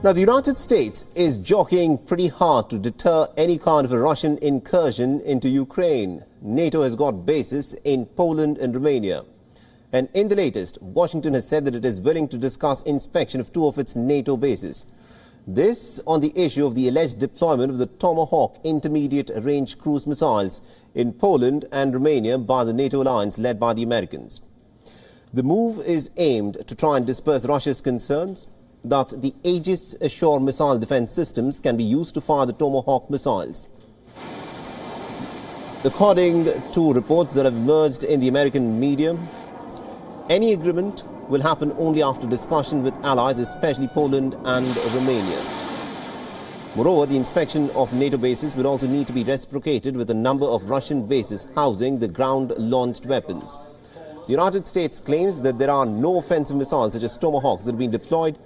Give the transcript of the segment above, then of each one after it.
Now, the United States is jockeying pretty hard to deter any kind of a Russian incursion into Ukraine. NATO has got bases in Poland and Romania. And in the latest, Washington has said that it is willing to discuss inspection of two of its NATO bases. This on the issue of the alleged deployment of the Tomahawk intermediate-range cruise missiles in Poland and Romania by the NATO alliance led by the Americans. The move is aimed to try and disperse Russia's concerns that the Aegis Ashore missile defense systems can be used to fire the Tomahawk missiles. According to reports that have emerged in the American media, any agreement will happen only after discussion with allies, especially Poland and Romania. Moreover, the inspection of NATO bases will also need to be reciprocated with a number of Russian bases housing the ground-launched weapons. The United States claims that there are no offensive missiles such as Tomahawks that have been deployed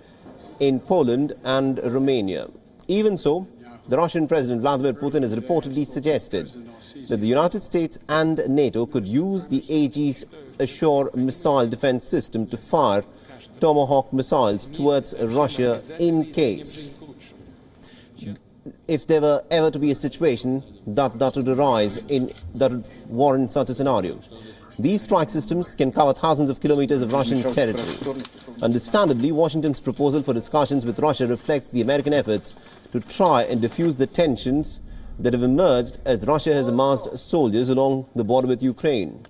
in Poland and Romania. Even so, the Russian President Vladimir Putin has reportedly suggested that the United States and NATO could use the Aegis Ashore missile defense system to fire Tomahawk missiles towards Russia in case, if there were ever to be a situation that would arise that would warrant such a scenario. These strike systems can cover thousands of kilometers of Russian territory. Understandably, Washington's proposal for discussions with Russia reflects the American efforts to try and diffuse the tensions that have emerged as Russia has amassed soldiers along the border with Ukraine.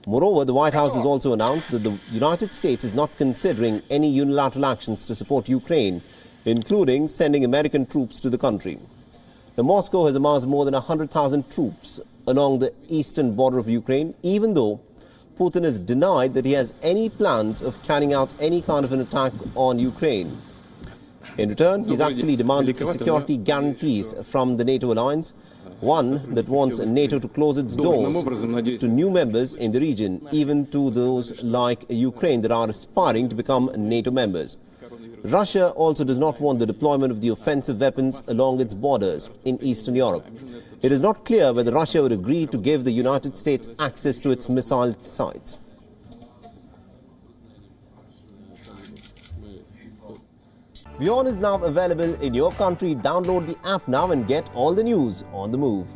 Moreover, the White House has also announced that the United States is not considering any unilateral actions to support Ukraine, including sending American troops to the country. Now, Moscow has amassed more than 100,000 troops along the eastern border of Ukraine, even though Putin has denied that he has any plans of carrying out any kind of an attack on Ukraine. In return, he's actually demanded for security guarantees from the NATO alliance, one that wants NATO to close its doors to new members in the region, even to those like Ukraine that are aspiring to become NATO members. Russia also does not want the deployment of the offensive weapons along its borders in Eastern Europe. It is not clear whether Russia would agree to give the United States access to its missile sites. WION is now available in your country. Download the app now and get all the news on the move.